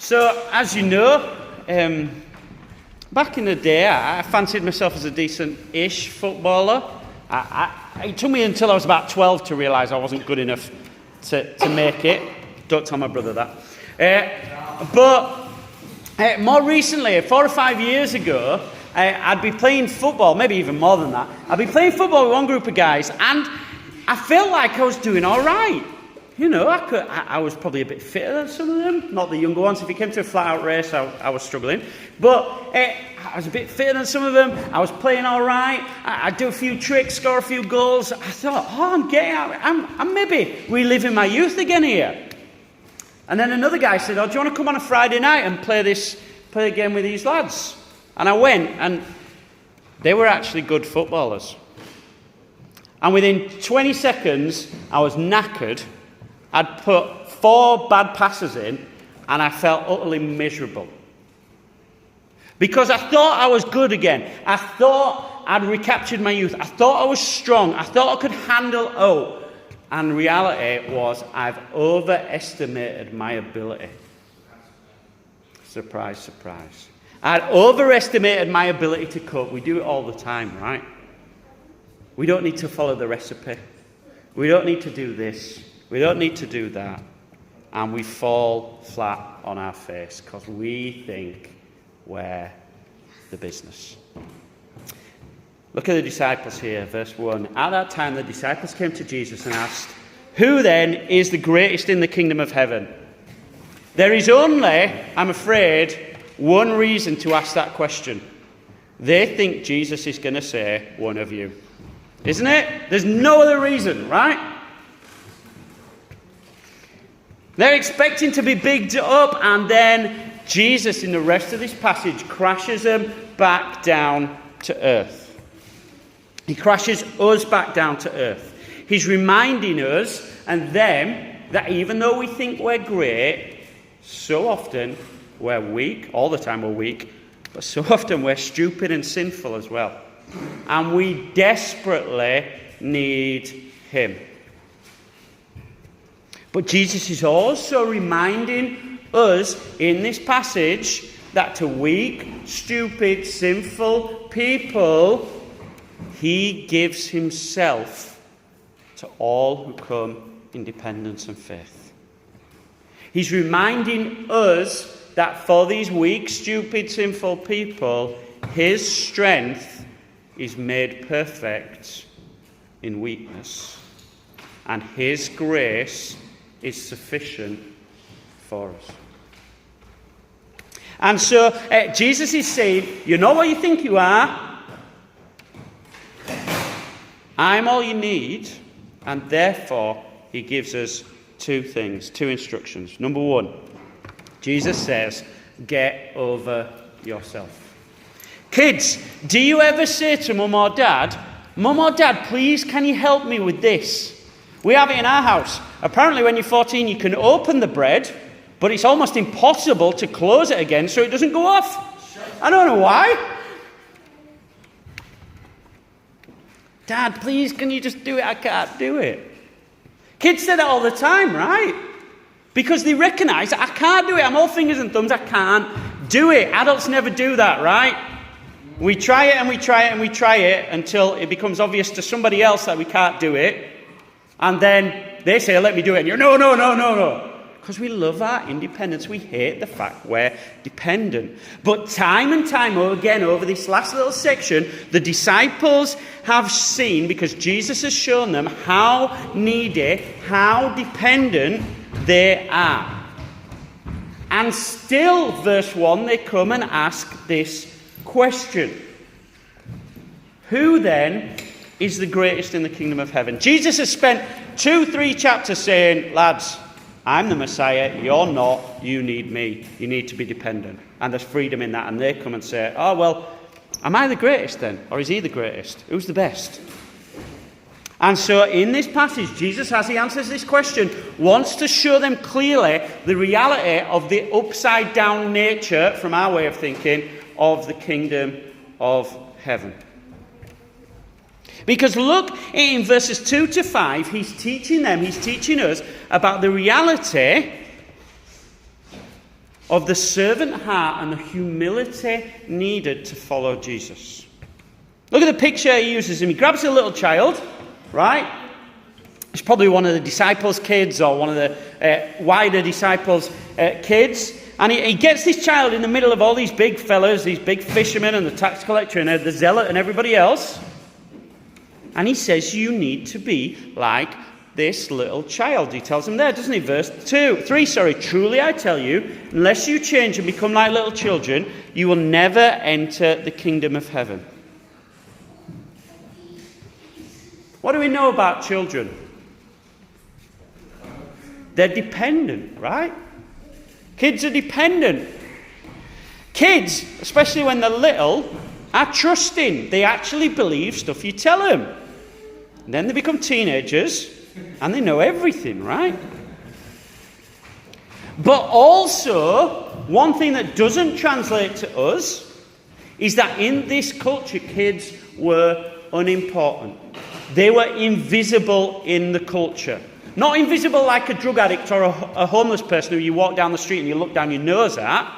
So, as you know, back in the day, I fancied myself as a decent-ish footballer. It took me until I was about 12 to realise I wasn't good enough to make it. Don't tell my brother that. But more recently, 4 or 5 years ago, I'd be playing football, maybe even more than that. I'd be playing football with one group of guys, and I felt like I was doing all right. You know, I was probably a bit fitter than some of them. Not the younger ones. If it came to a flat-out race, I was struggling. But I was a bit fitter than some of them. I was playing all right. I'd do a few tricks, score a few goals. I thought, I'm maybe reliving my youth again here. And then another guy said, do you want to come on a Friday night and play a game with these lads? And I went, and they were actually good footballers. And within 20 seconds, I was knackered. I'd put 4 bad passes in, and I felt utterly miserable. Because I thought I was good again. I thought I'd recaptured my youth. I thought I was strong. I thought I could handle out. And reality was I've overestimated my ability. Surprise, surprise. I'd overestimated my ability to cope. We do it all the time, right? We don't need to follow the recipe. We don't need to do this. We don't need to do that. And we fall flat on our face because we think we're the business. Look at the disciples here, verse 1. At that time, the disciples came to Jesus and asked, "Who then is the greatest in the kingdom of heaven?" There is only, I'm afraid, one reason to ask that question. They think Jesus is going to say, "One of you." Isn't it? There's no other reason, right? They're expecting to be bigged up, and then Jesus, in the rest of this passage, crashes them back down to earth. He crashes us back down to earth. He's reminding us and them that even though we think we're great, so often we're weak. All the time we're weak, but so often we're stupid and sinful as well. And we desperately need him. But Jesus is also reminding us in this passage that to weak, stupid, sinful people, he gives himself to all who come in dependence and faith. He's reminding us that for these weak, stupid, sinful people, his strength is made perfect in weakness. And his grace is sufficient for us. And so Jesus is saying, you're not what you think you are. I'm all you need. And therefore, he gives us 2 things, 2 instructions. Number 1, Jesus says, get over yourself. Kids, do you ever say to Mum or Dad, "Mum or Dad, please, can you help me with this?" We have it in our house. Apparently, when you're 14, you can open the bread, but it's almost impossible to close it again so it doesn't go off. I don't know why. "Dad, please, can you just do it? I can't do it." Kids say that all the time, right? Because they recognise I can't do it. I'm all fingers and thumbs. I can't do it. Adults never do that, right? We try it and we try it and we try it until it becomes obvious to somebody else that we can't do it. And then they say, "Let me do it." And you're, no. Because we love our independence. We hate the fact we're dependent. But time and time again, over this last little section, the disciples have seen, because Jesus has shown them how needy, how dependent they are. And still, verse 1, they come and ask this question. Who then is the greatest in the kingdom of heaven? Jesus has spent 2-3 chapters saying, "Lads, I'm the Messiah, you're not, you need me. You need to be dependent." And there's freedom in that. And they come and say, "Oh, well, am I the greatest then? Or is he the greatest? Who's the best?" And so in this passage, Jesus, as he answers this question, wants to show them clearly the reality of the upside-down nature, from our way of thinking, of the kingdom of heaven. Because look, in verses 2 to 5, he's teaching us about the reality of the servant heart and the humility needed to follow Jesus. Look at the picture he uses him. He grabs a little child, right? It's probably one of the disciples' kids or one of the wider disciples' kids. And he gets this child in the middle of all these big fellas, these big fishermen and the tax collector and the zealot and everybody else. And he says, you need to be like this little child. He tells them there, doesn't he? Verse 3, truly I tell you, unless you change and become like little children, you will never enter the kingdom of heaven. What do we know about children? They're dependent, right? Kids are dependent. Kids, especially when they're little, are trusting. They actually believe stuff you tell them. And then they become teenagers and they know everything, right? But also, one thing that doesn't translate to us is that in this culture, kids were unimportant. They were invisible in the culture. Not invisible like a drug addict or a homeless person who you walk down the street and you look down your nose at.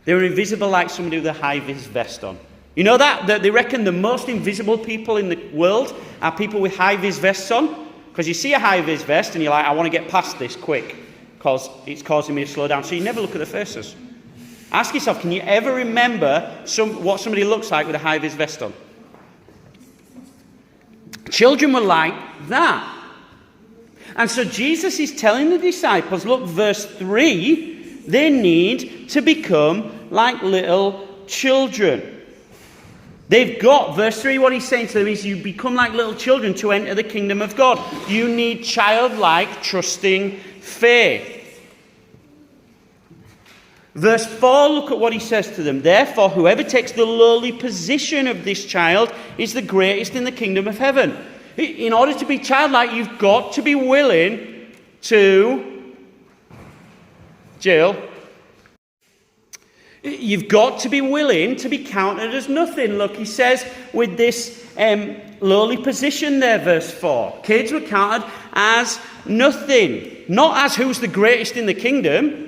They were invisible like somebody with a high-vis vest on. You know that? They reckon the most invisible people in the world are people with high-vis vests on. Because you see a high-vis vest and you're like, I want to get past this quick because it's causing me to slow down. So you never look at the faces. Ask yourself, can you ever remember what somebody looks like with a high-vis vest on? Children were like that. And so Jesus is telling the disciples, look, verse 3, they need to become like little children. They've got, verse 3, what he's saying to them is you become like little children to enter the kingdom of God. You need childlike, trusting faith. Verse 4, look at what he says to them. Therefore, whoever takes the lowly position of this child is the greatest in the kingdom of heaven. In order to be childlike, you've got to be willing to... Jill? You've got to be willing to be counted as nothing. Look, he says with this lowly position there, verse 4. Kids were counted as nothing. Not as who's the greatest in the kingdom,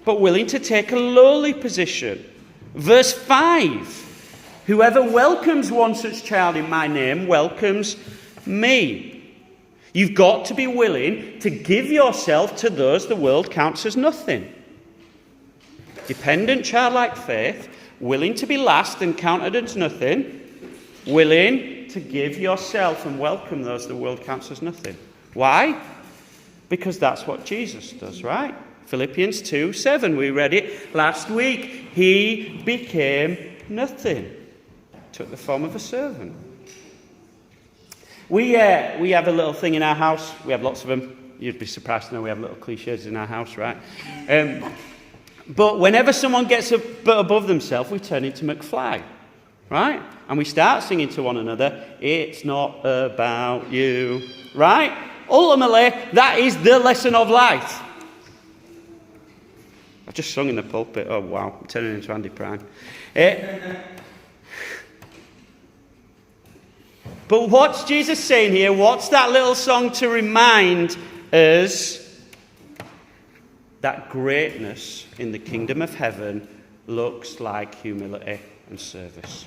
but willing to take a lowly position. Verse 5. Whoever welcomes one such child in my name welcomes me. You've got to be willing to give yourself to those the world counts as nothing. Dependent childlike faith, willing to be last and counted as nothing, willing to give yourself and welcome those the world counts as nothing. Why? Because that's what Jesus does, right? Philippians 2:7, we read it last week. He became nothing, took the form of a servant. We have a little thing in our house. We have lots of them. You'd be surprised to know we have little cliches in our house, right? But whenever someone gets a bit above themselves, we turn into McFly, right? And we start singing to one another, it's not about you, right? Ultimately, that is the lesson of life. I've just sung in the pulpit. Oh, wow. I'm turning into Andy Prime. But what's Jesus saying here? What's that little song to remind us that greatness in the kingdom of heaven looks like humility and service?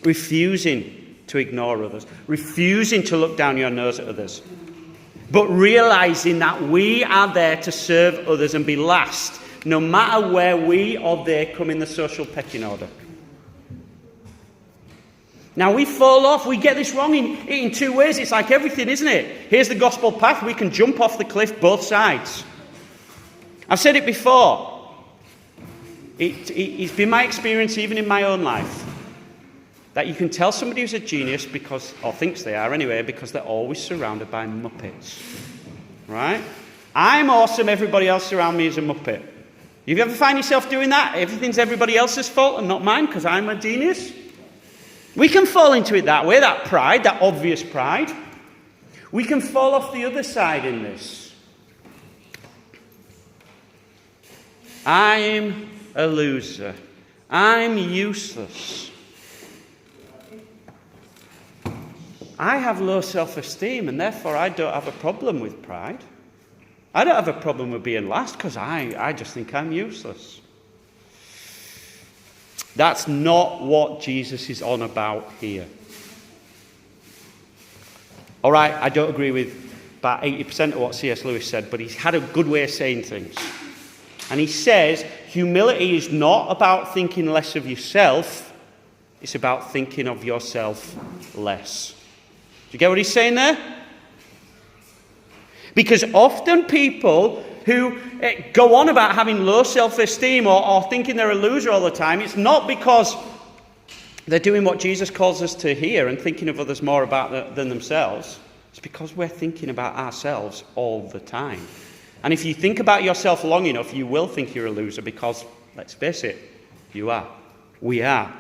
Refusing to ignore others. Refusing to look down your nose at others. But realizing that we are there to serve others and be last, no matter where we or they come in the social pecking order. Now we fall off, we get this wrong in two ways. It's like everything, isn't it? Here's the gospel path, we can jump off the cliff both sides. I've said it before. It's been my experience even in my own life that you can tell somebody who's a genius because, or thinks they are anyway, because they're always surrounded by muppets. Right? I'm awesome, everybody else around me is a muppet. You ever find yourself doing that? Everything's everybody else's fault and not mine because I'm a genius? We can fall into it that way, that pride, that obvious pride. We can fall off the other side in this. I'm a loser. I'm useless. I have low self-esteem and therefore I don't have a problem with pride. I don't have a problem with being last because I just think I'm useless. That's not what Jesus is on about here. All right, I don't agree with about 80% of what C.S. Lewis said, but he's had a good way of saying things. And he says, humility is not about thinking less of yourself, it's about thinking of yourself less. Do you get what he's saying there? Because often people who go on about having low self-esteem or thinking they're a loser all the time, it's not because they're doing what Jesus calls us to hear and thinking of others more than themselves. It's because we're thinking about ourselves all the time. And if you think about yourself long enough, you will think you're a loser because, let's face it, you are. We are.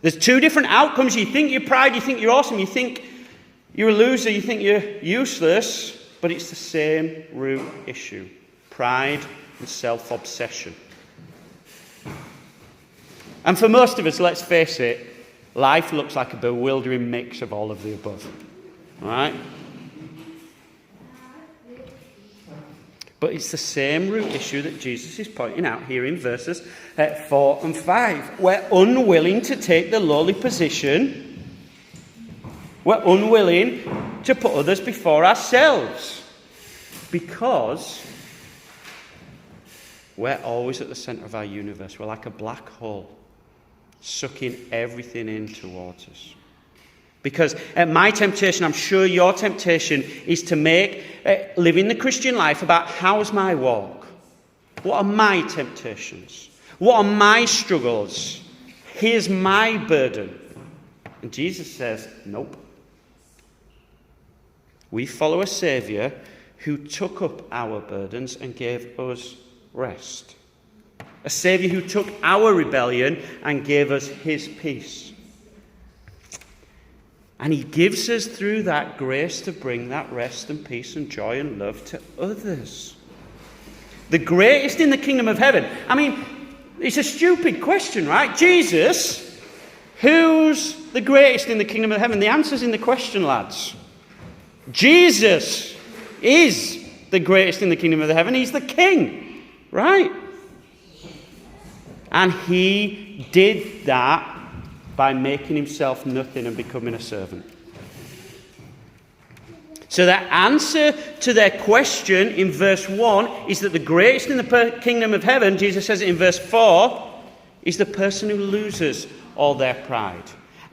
There's two different outcomes. You think you're proud, you think you're awesome, you think you're a loser, you think you're useless, but it's the same root issue. Pride and self-obsession. And for most of us, let's face it, life looks like a bewildering mix of all of the above. All right? But it's the same root issue that Jesus is pointing out here in verses 4 and 5. We're unwilling to take the lowly position. We're unwilling to put others before ourselves. Because we're always at the centre of our universe. We're like a black hole, sucking everything in towards us. Because my temptation, I'm sure your temptation, is to make living the Christian life about how's my walk? What are my temptations? What are my struggles? Here's my burden. And Jesus says, nope. We follow a Saviour who took up our burdens and gave us rest. A Saviour who took our rebellion and gave us his peace. And he gives us through that grace to bring that rest and peace and joy and love to others. The greatest in the kingdom of heaven. I mean, it's a stupid question, right? Jesus, who's the greatest in the kingdom of heaven? The answer's in the question, lads. Jesus is the greatest in the kingdom of heaven. He's the king, right? And he did that by making himself nothing and becoming a servant. So the answer to their question in verse 1 is that the greatest in the kingdom of heaven, Jesus says it in verse 4, is the person who loses all their pride,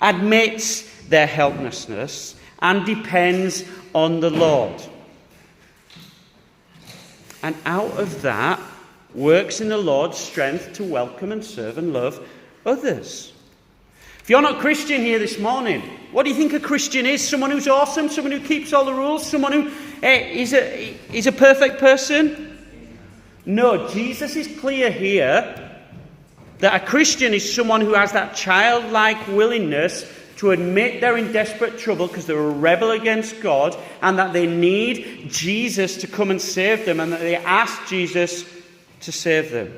admits their helplessness, and depends on the Lord. And out of that works in the Lord's strength to welcome and serve and love others. If you're not Christian here this morning, what do you think a Christian is? Someone who's awesome? Someone who keeps all the rules? Someone who is a perfect person? No, Jesus is clear here that a Christian is someone who has that childlike willingness to admit they're in desperate trouble because they're a rebel against God and that they need Jesus to come and save them and that they ask Jesus to save them.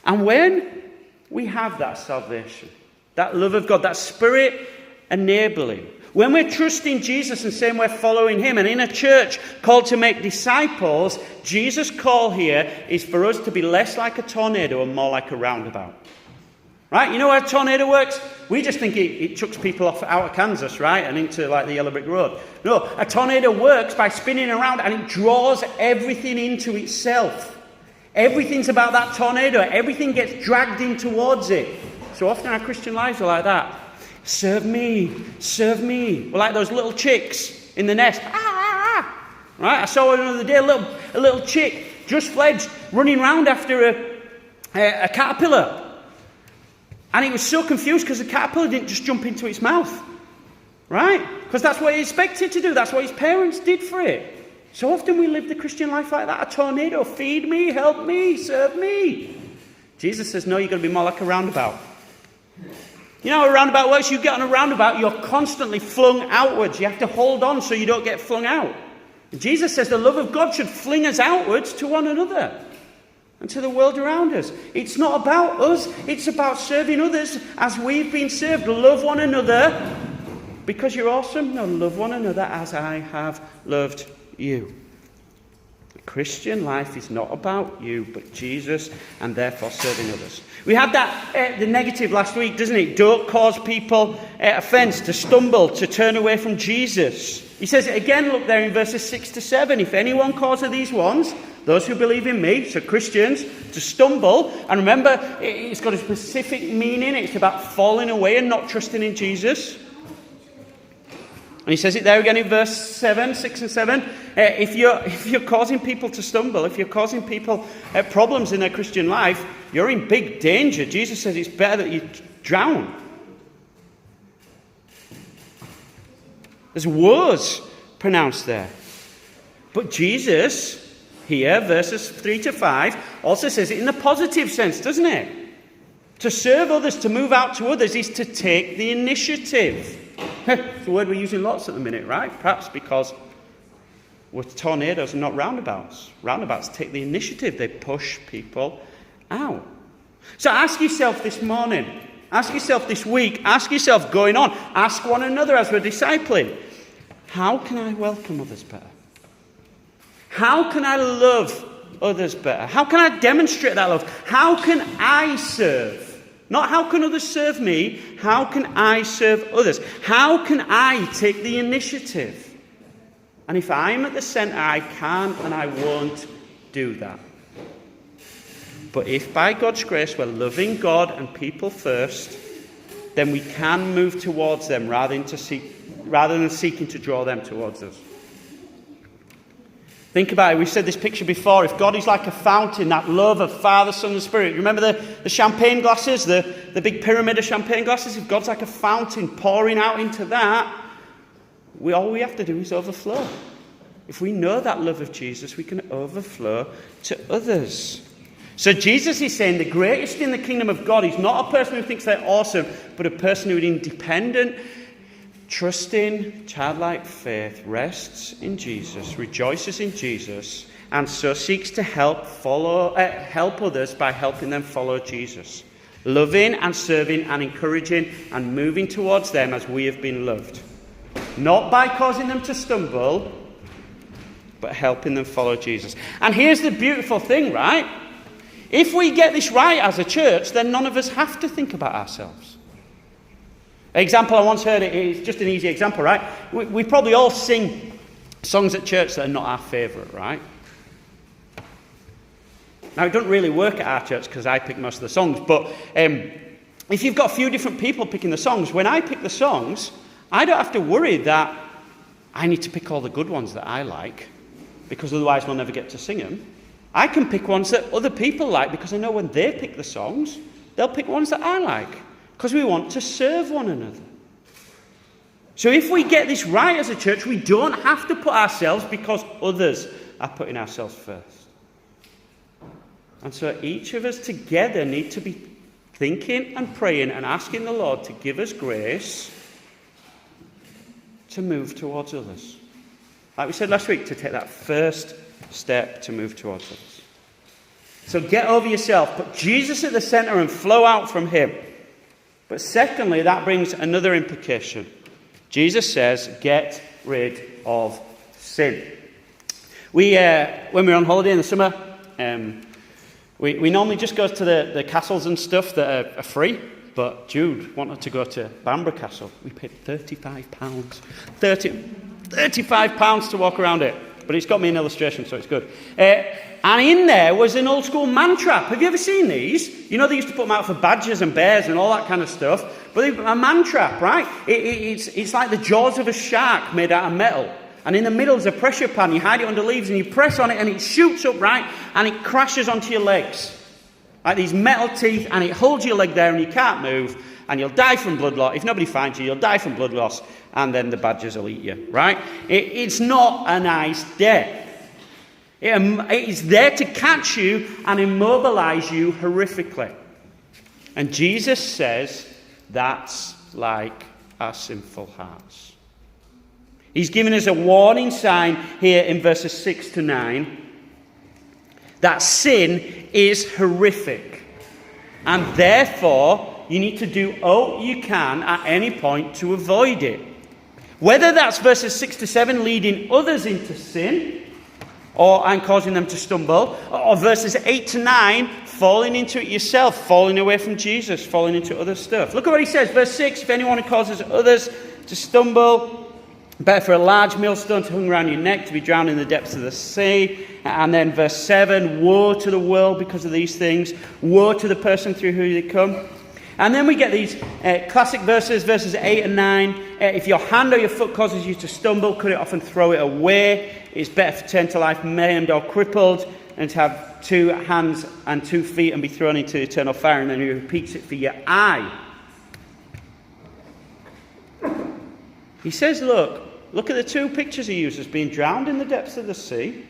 And when we have that salvation, that love of God, that Spirit enabling, when we're trusting Jesus and saying we're following him, and in a church called to make disciples, Jesus' call here is for us to be less like a tornado and more like a roundabout. Right? You know how a tornado works? We just think it chucks people out of Kansas, right? And into like the Yellow Brick Road. No, a tornado works by spinning around and it draws everything into itself. Everything's about that tornado. Everything gets dragged in towards it. So often our Christian lives are like that. Serve me, serve me. We're like those little chicks in the nest. Ah! Right? I saw one the other day, a little chick, just fledged, running around after a caterpillar. And he was so confused because the caterpillar didn't just jump into its mouth. Right? Because that's what he expected to do. That's what his parents did for it. So often we live the Christian life like that. A tornado. Feed me, help me, serve me. Jesus says, no, you've got to be more like a roundabout. You know how a roundabout works? You get on a roundabout, you're constantly flung outwards. You have to hold on so you don't get flung out. And Jesus says the love of God should fling us outwards to one another and to the world around us. It's not about us. It's about serving others as we've been served. Love one another because you're awesome? No, love one another as I have loved you. The Christian life is not about you, but Jesus, and therefore serving others. We had that, the negative last week, doesn't it? Don't cause people offence, to stumble, to turn away from Jesus. He says it again, look there in verses 6 to 7. If anyone causes these ones, those who believe in me, so Christians, to stumble, and remember, it's got a specific meaning. It's about falling away and not trusting in Jesus. And he says it there again in verse 7, 6 and 7. If you're causing people to stumble, if you're causing people problems in their Christian life, you're in big danger. Jesus says it's better that you drown. There's woes pronounced there. But Jesus, here, verses 3 to 5, also says it in the positive sense, doesn't it? To serve others, to move out to others, is to take the initiative. It's a word we're using lots at the minute, right? Perhaps because we're tornadoes and not roundabouts. Roundabouts take the initiative. They push people out. So ask yourself this morning, ask yourself this week, ask yourself going on, ask one another as we're discipling, how can I welcome others better? How can I love others better? How can I demonstrate that love? How can I serve? Not how can others serve me, how can I serve others? How can I take the initiative? And if I'm at the centre, I can and I won't do that. But if by God's grace we're loving God and people first, then we can move towards them rather than seeking to draw them towards us. Think about it. We've said this picture before. If God is like a fountain, that love of Father, Son, and Spirit. Remember the champagne glasses, the big pyramid of champagne glasses? If God's like a fountain pouring out into that, all we have to do is overflow. If we know that love of Jesus, we can overflow to others. So Jesus is saying the greatest in the kingdom of God is not a person who thinks they're awesome, but a person who is independent, trusting, childlike faith, rests in Jesus, rejoices in Jesus, and so seeks to help others by helping them follow Jesus. Loving and serving and encouraging and moving towards them as we have been loved. Not by causing them to stumble, but helping them follow Jesus. And here's the beautiful thing, right? If we get this right as a church, then none of us have to think about ourselves. Example I once heard, it's just an easy example, right? We probably all sing songs at church that are not our favourite, right? Now, it doesn't really work at our church because I pick most of the songs, but if you've got a few different people picking the songs, when I pick the songs, I don't have to worry that I need to pick all the good ones that I like, because otherwise we'll never get to sing them. I can pick ones that other people like, because I know when they pick the songs, they'll pick ones that I like. Because we want to serve one another. So if we get this right as a church, we don't have to put ourselves because others are putting ourselves first. And so each of us together need to be thinking and praying and asking the Lord to give us grace to move towards others. Like we said last week, to take that first step to move towards others. So get over yourself, put Jesus at the centre and flow out from him. But secondly, that brings another implication. Jesus says, get rid of sin. When we're on holiday in the summer, we normally just go to the castles and stuff that are free. But Jude wanted to go to Bamburgh Castle. We paid £35. £35 to walk around it. But it's got me an illustration, so it's good. And in there was an old school man trap. Have you ever seen these? You know, they used to put them out for badgers and bears and all that kind of stuff. But a man trap, right? It's like the jaws of a shark made out of metal. And in the middle is a pressure pan. You hide it under leaves and you press on it and it shoots up, right? And it crashes onto your legs. Like these metal teeth, and it holds your leg there and you can't move. And you'll die from blood loss. If nobody finds you, you'll die from blood loss. And then the badgers will eat you, right? It's not a nice death. It is there to catch you and immobilize you horrifically. And Jesus says that's like our sinful hearts. He's given us a warning sign here in verses 6 to 9 that sin is horrific. And therefore, you need to do all you can at any point to avoid it. Whether that's verses 6 to 7, leading others into sin, and causing them to stumble, or verses 8 to 9, falling into it yourself, falling away from Jesus, falling into other stuff. Look at what he says, verse 6, if anyone causes others to stumble, better for a large millstone to hang around your neck, to be drowned in the depths of the sea. And then verse 7, woe to the world because of these things, woe to the person through who they come. And then we get these classic verses, verses 8 and 9. If your hand or your foot causes you to stumble, cut it off and throw it away. It's better to turn to life maimed or crippled and to have 2 hands and 2 feet and be thrown into eternal fire. And then he repeats it for your eye. He says, look at the 2 pictures he uses, being drowned in the depths of the sea.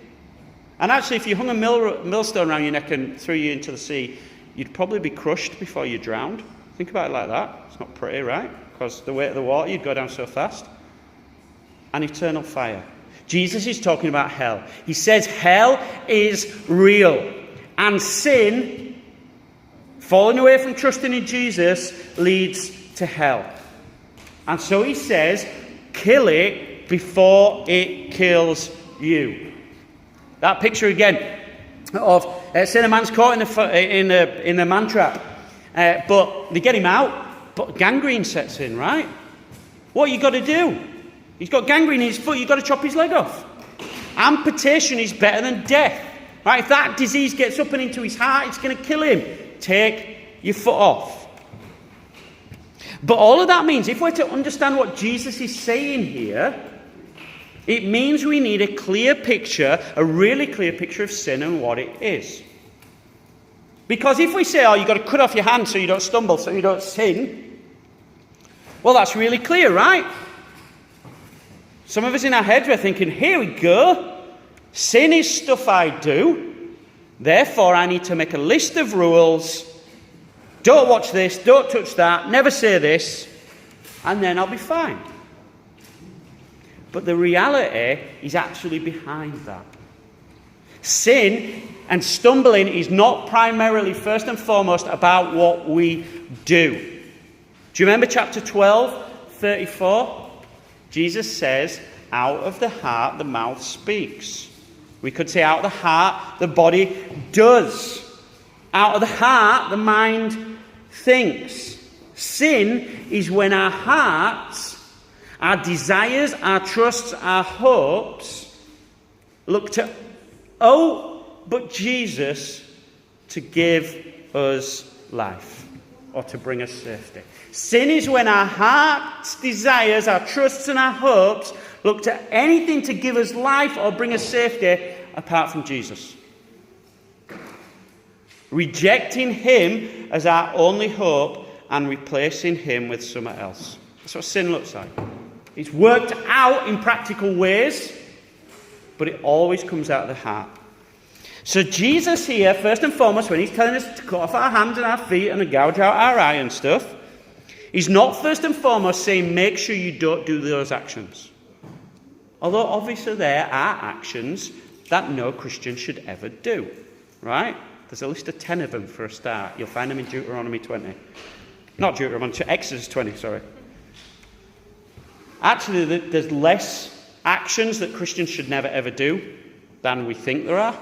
And actually, if you hung a millstone around your neck and threw you into the sea, you'd probably be crushed before you drowned. Think about it like that. It's not pretty, right? Because the weight of the water, you'd go down so fast. And eternal fire. Jesus is talking about hell. He says hell is real. And sin, falling away from trusting in Jesus, leads to hell. And so he says, kill it before it kills you. That picture again of saying a man's caught in a man trap, but they get him out, but gangrene sets in, right? What you got to do? He's got gangrene in his foot, you've got to chop his leg off. Amputation is better than death, right? If that disease gets up and into his heart, it's going to kill him. Take your foot off. But all of that means, if we're to understand what Jesus is saying here, it means we need a clear picture, a really clear picture of sin and what it is. Because if we say, you've got to cut off your hand so you don't stumble, so you don't sin, well, that's really clear, right? Some of us in our heads are thinking, here we go. Sin is stuff I do. Therefore, I need to make a list of rules. Don't watch this, don't touch that, never say this, and then I'll be fine. But the reality is actually behind that. Sin and stumbling is not primarily, first and foremost, about what we do. Do you remember chapter 12, 34? Jesus says, out of the heart the mouth speaks. We could say out of the heart the body does. Out of the heart the mind thinks. Sin is when our hearts, our desires, our trusts, our hopes look to, but Jesus to give us life or to bring us safety. Sin is when our heart's desires, our trusts and our hopes look to anything to give us life or bring us safety apart from Jesus. Rejecting him as our only hope and replacing him with something else. That's what sin looks like. It's worked out in practical ways, but it always comes out of the heart. So Jesus here, first and foremost, when he's telling us to cut off our hands and our feet and gouge out our eye and stuff, he's not first and foremost saying make sure you don't do those actions. Although obviously there are actions that no Christian should ever do. Right? There's a list of 10 of them for a start. You'll find them in Deuteronomy 20. Not Deuteronomy, Exodus 20, sorry. Actually, there's less actions that Christians should never ever do than we think there are.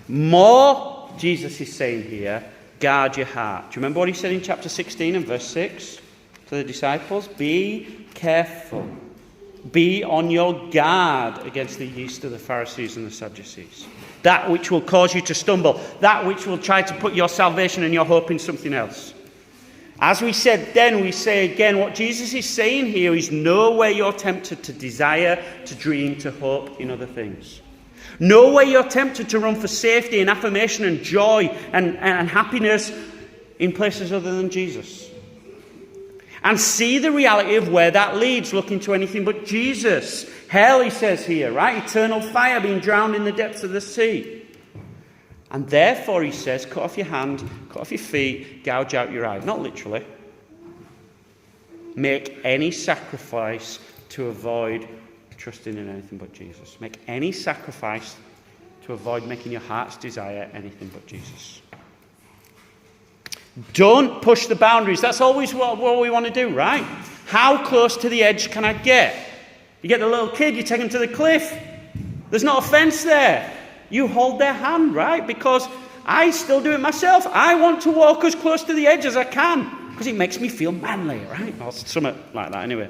More, Jesus is saying here, guard your heart. Do you remember what he said in chapter 16 and verse 6 to the disciples? Be careful. Be on your guard against the yeast of the Pharisees and the Sadducees. That which will cause you to stumble. That which will try to put your salvation and your hope in something else. As we said then, we say again, what Jesus is saying here is know where you're tempted to desire, to dream, to hope in other things. Know where you're tempted to run for safety and affirmation and joy and happiness in places other than Jesus. And see the reality of where that leads, looking to anything but Jesus. Hell, he says here, right? Eternal fire, being drowned in the depths of the sea. And therefore, he says, cut off your hand, cut off your feet, gouge out your eye. Not literally. Make any sacrifice to avoid trusting in anything but Jesus. Make any sacrifice to avoid making your heart's desire anything but Jesus. Don't push the boundaries. That's always what we want to do, right? How close to the edge can I get? You get the little kid, you take him to the cliff. There's not a fence there. You hold their hand, right? Because I still do it myself. I want to walk as close to the edge as I can because it makes me feel manly, right? Or something like that anyway.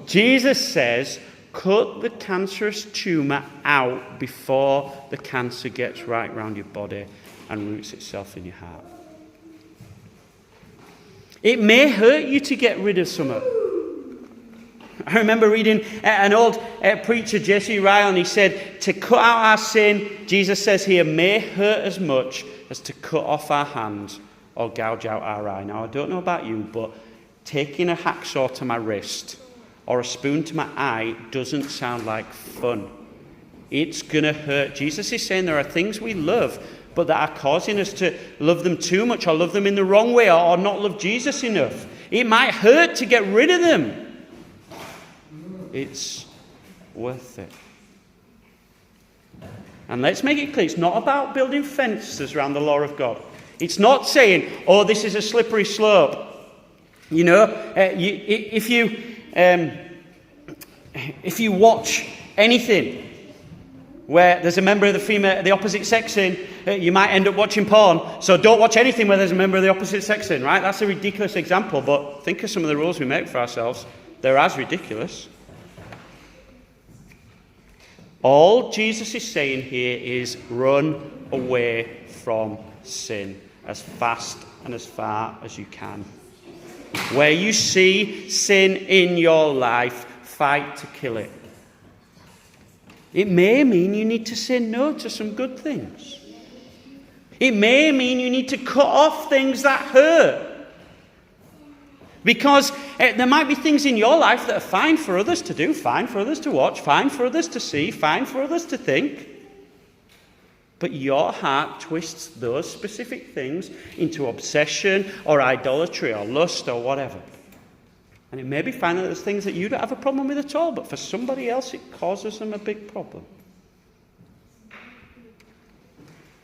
Jesus says, cut the cancerous tumour out before the cancer gets right round your body and roots itself in your heart. It may hurt you to get rid of something. I remember reading an old preacher, J.C. Ryle, and he said, to cut out our sin, Jesus says here, may hurt as much as to cut off our hand or gouge out our eye. Now, I don't know about you, but taking a hacksaw to my wrist or a spoon to my eye doesn't sound like fun. It's going to hurt. Jesus is saying there are things we love, but that are causing us to love them too much or love them in the wrong way or not love Jesus enough. It might hurt to get rid of them. It's worth it. And let's make it clear, it's not about building fences around the law of God. It's not saying, oh, this is a slippery slope. You know, if you watch anything where there's a member of the opposite sex in, you might end up watching porn. So don't watch anything where there's a member of the opposite sex in, right? That's a ridiculous example, but think of some of the rules we make for ourselves. They're as ridiculous. All Jesus is saying here is run away from sin as fast and as far as you can. Where you see sin in your life, fight to kill it. It may mean you need to say no to some good things. It may mean you need to cut off things that hurt. Because there might be things in your life that are fine for others to do, fine for others to watch, fine for others to see, fine for others to think. But your heart twists those specific things into obsession or idolatry or lust or whatever. And it may be fine that there's things that you don't have a problem with at all, but for somebody else it causes them a big problem.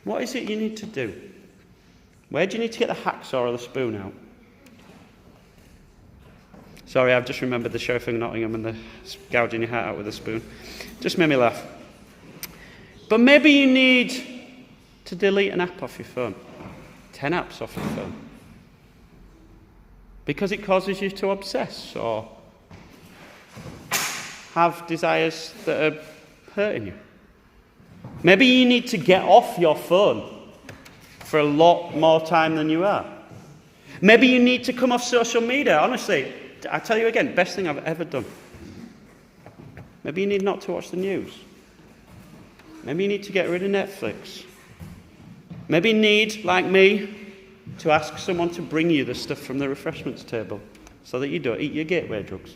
What is it you need to do? Where do you need to get the hacksaw or the spoon out? Sorry, I've just remembered the sheriff of Nottingham and the gouging your heart out with a spoon. Just made me laugh. But maybe you need to delete an app off your phone. 10 apps off your phone. Because it causes you to obsess or have desires that are hurting you. Maybe you need to get off your phone for a lot more time than you are. Maybe you need to come off social media. Honestly, I tell you again, best thing I've ever done. Maybe you need not to watch the news. Maybe you need to get rid of Netflix. Maybe you need, like me, to ask someone to bring you the stuff from the refreshments table so that you don't eat your gateway drugs.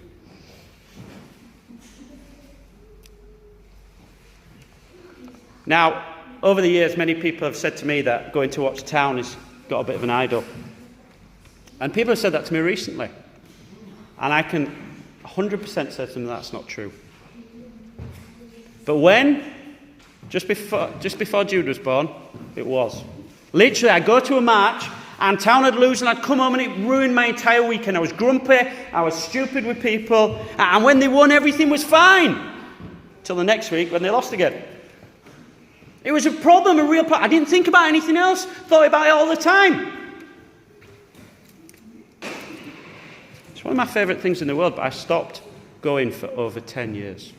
Now, over the years, many people have said to me that going to watch Town has got a bit of an idol. And people have said that to me recently. And I can 100% say to them that's not true. But when, just before Jude was born, it was. Literally, I'd go to a match, and Town had lose, and I'd come home, and it ruined my entire weekend. I was grumpy, I was stupid with people, and when they won, everything was fine. Till the next week, when they lost again. It was a problem, a real problem. I didn't think about anything else, thought about it all the time. It's one of my favourite things in the world, but I stopped going for over 10 years.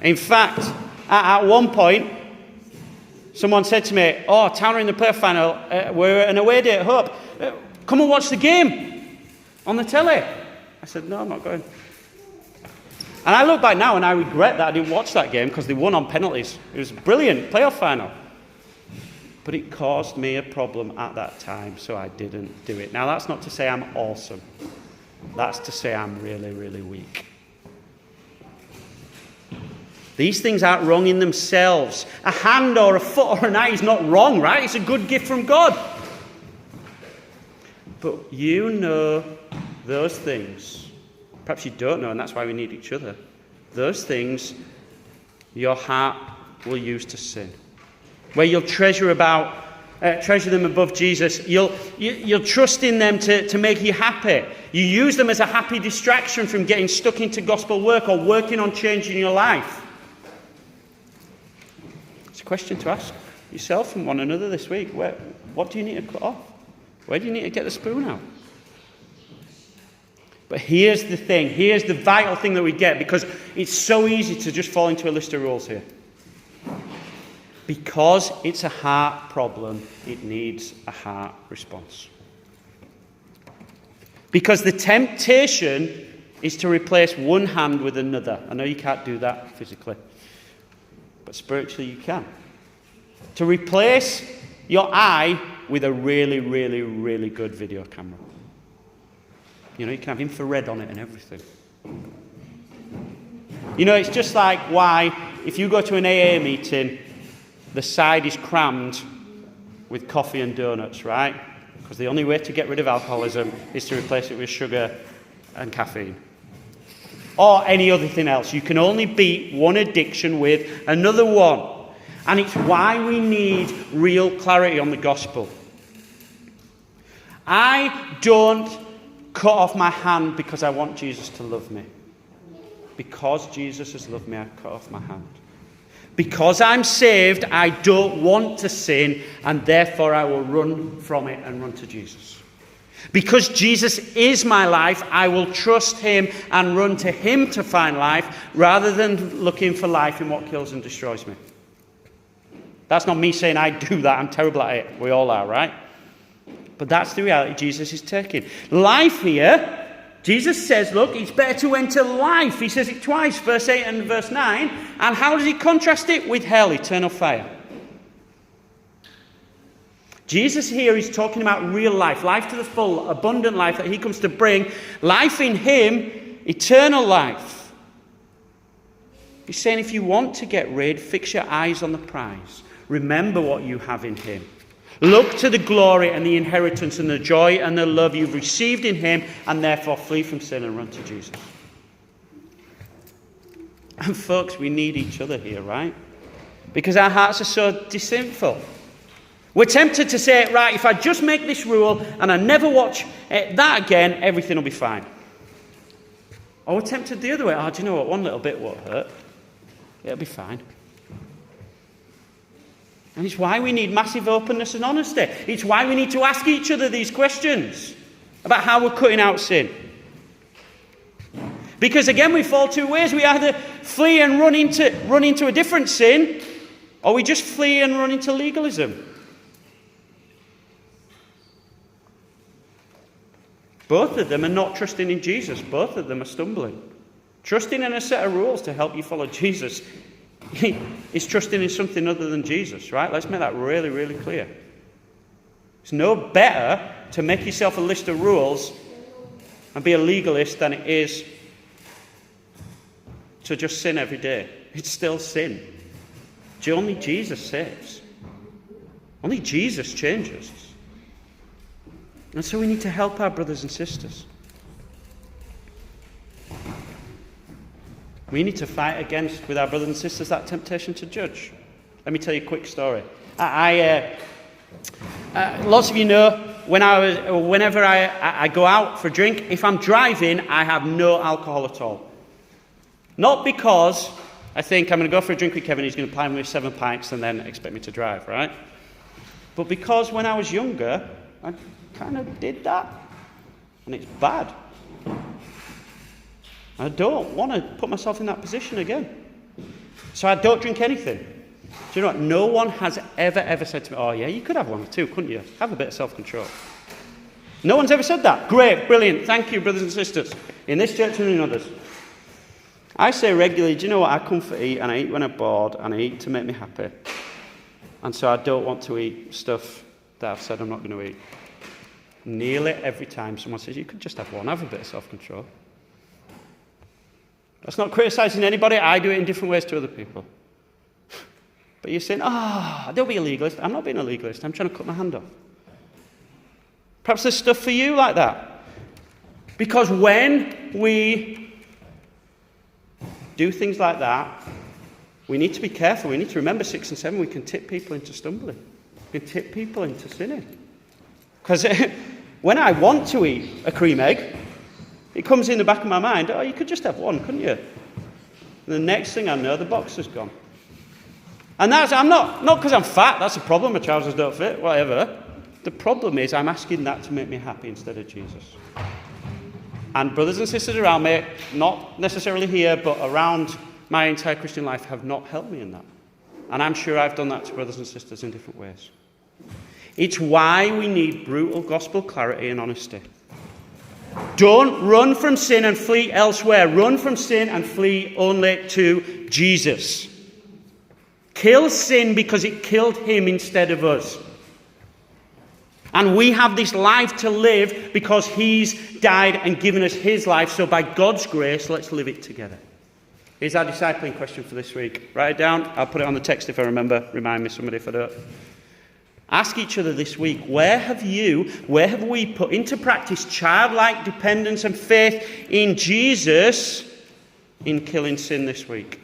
In fact, at one point, someone said to me, oh, Town are in the playoff final, we're at an away day at Hope. Come and watch the game on the telly. I said, no, I'm not going. And I look back now and I regret that I didn't watch that game because they won on penalties. It was a brilliant playoff final. But it caused me a problem at that time, so I didn't do it. Now, that's not to say I'm awesome. That's to say I'm really, really weak. These things aren't wrong in themselves. A hand or a foot or an eye is not wrong, right? It's a good gift from God. But you know those things. Perhaps you don't know, and that's why we need each other. Those things your heart will use to sin. Where you'll treasure about treasure them above Jesus. You'll trust in them to make you happy. You use them as a happy distraction from getting stuck into gospel work or working on changing your life. It's a question to ask yourself and one another this week. What do you need to cut off? Where do you need to get the spoon out? But here's the thing. Here's the vital thing that we get, because it's so easy to just fall into a list of rules here. Because it's a heart problem, it needs a heart response. Because the temptation is to replace one hand with another. I know you can't do that physically, but spiritually you can. To replace your eye with a really, really, really good video camera. You know, you can have infrared on it and everything. You know, it's just like why, if you go to an AA meeting, the side is crammed with coffee and donuts, right? Because the only way to get rid of alcoholism is to replace it with sugar and caffeine. Or any other thing else. You can only beat one addiction with another one. And it's why we need real clarity on the gospel. I don't cut off my hand because I want Jesus to love me. Because Jesus has loved me, I cut off my hand. Because I'm saved, I don't want to sin, and therefore I will run from it and run to Jesus. Because Jesus is my life, I will trust him and run to him to find life, rather than looking for life in what kills and destroys me. That's not me saying I do that. I'm terrible at it. We all are, right? But that's the reality Jesus is taking. Life here, Jesus says, look, it's better to enter life. He says it twice, verse 8 and verse 9. And how does he contrast it? With hell, eternal fire. Jesus here is talking about real life, life to the full, abundant life that he comes to bring. Life in him, eternal life. He's saying if you want to get rid, fix your eyes on the prize. Remember what you have in him. Look to the glory and the inheritance and the joy and the love you've received in him, and therefore flee from sin and run to Jesus. And folks, we need each other here, right? Because our hearts are so deceitful. We're tempted to say, right, if I just make this rule and I never watch that again, everything will be fine. Or we're tempted the other way. Oh, do you know what? One little bit won't hurt. It'll be fine. And it's why we need massive openness and honesty. It's why we need to ask each other these questions about how we're cutting out sin. Because again, we fall two ways. We either flee and run into a different sin, or we just flee and run into legalism. Both of them are not trusting in Jesus. Both of them are stumbling. Trusting in a set of rules to help you follow Jesus is trusting in something other than Jesus, right? Let's make that really, really clear. It's no better to make yourself a list of rules and be a legalist than it is to just sin every day. It's still sin. Only Jesus saves. Only Jesus changes. And so we need to help our brothers and sisters. We need to fight against, with our brothers and sisters, that temptation to judge. Let me tell you a quick story. Lots of you know, whenever I go out for a drink, if I'm driving, I have no alcohol at all. Not because I think I'm going to go for a drink with Kevin, he's going to ply me with 7 pints and then expect me to drive, right? But because when I was younger, I kind of did that. And it's bad. I don't want to put myself in that position again. So I don't drink anything. Do you know what? No one has ever said to me, oh yeah, you could have one or two, couldn't you? Have a bit of self-control. No one's ever said that. Great, brilliant. Thank you, brothers and sisters. In this church and in others. I say regularly, do you know what? I come for eat, and I eat when I'm bored, and I eat to make me happy. And so I don't want to eat stuff that I've said I'm not going to eat. Nearly every time someone says, you could just have one, have a bit of self-control. That's not criticising anybody. I do it in different ways to other people. But you're saying, don't be a legalist. I'm not being a legalist. I'm trying to cut my hand off. Perhaps there's stuff for you like that. Because when we do things like that, we need to be careful. We need to remember 6 and 7. We can tip people into stumbling. can tip people into sinning. Because when I want to eat a cream egg, it comes in the back of my mind, oh, you could just have one, couldn't you? And the next thing I know, the box is gone. And I'm not because I'm fat, that's a problem, my trousers don't fit, whatever. The problem is I'm asking that to make me happy instead of Jesus. And brothers and sisters around me, not necessarily here, but around my entire Christian life, have not helped me in that. And I'm sure I've done that to brothers and sisters in different ways. It's why we need brutal gospel clarity and honesty. Don't run from sin and flee elsewhere. Run from sin and flee only to Jesus. Kill sin because it killed him instead of us. And we have this life to live because he's died and given us his life. So by God's grace, let's live it together. Here's our discipling question for this week. Write it down. I'll put it on the text if I remember. Remind me, somebody, if I don't. Ask each other this week, where have we put into practice childlike dependence and faith in Jesus in killing sin this week?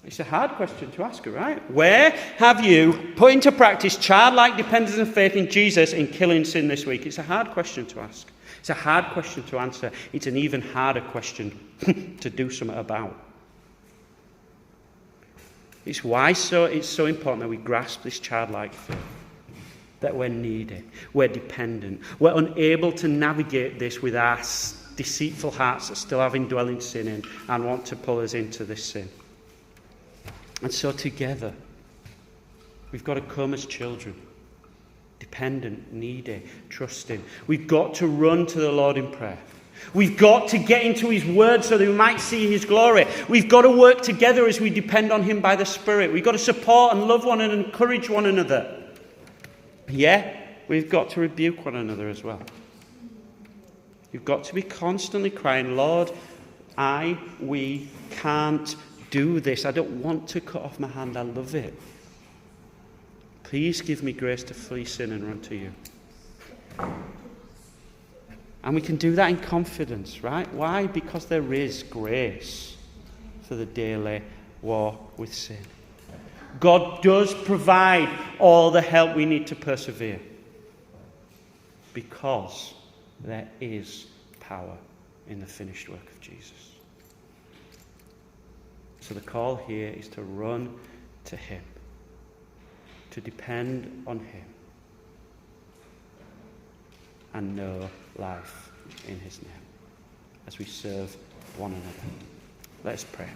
It's a hard question to ask, right? Where have you put into practice childlike dependence and faith in Jesus in killing sin this week? It's a hard question to ask. It's a hard question to answer. It's an even harder question to do something about. It's why it's so important that we grasp this childlike faith. That we're needy, we're dependent, we're unable to navigate this with our deceitful hearts that still have indwelling sin in and want to pull us into this sin. And so together, we've got to come as children. Dependent, needy, trusting. We've got to run to the Lord in prayer. We've got to get into his word so that we might see his glory. We've got to work together as we depend on him by the Spirit. We've got to support and love one and encourage one another. Yeah, we've got to rebuke one another as well. You've got to be constantly crying, Lord, we can't do this. I don't want to cut off my hand. I love it. Please give me grace to flee sin and run to you. And we can do that in confidence, right? Why? Because there is grace for the daily war with sin. God does provide all the help we need to persevere. Because there is power in the finished work of Jesus. So the call here is to run to him. To depend on him. And know life in his name as we serve one another. Let's pray.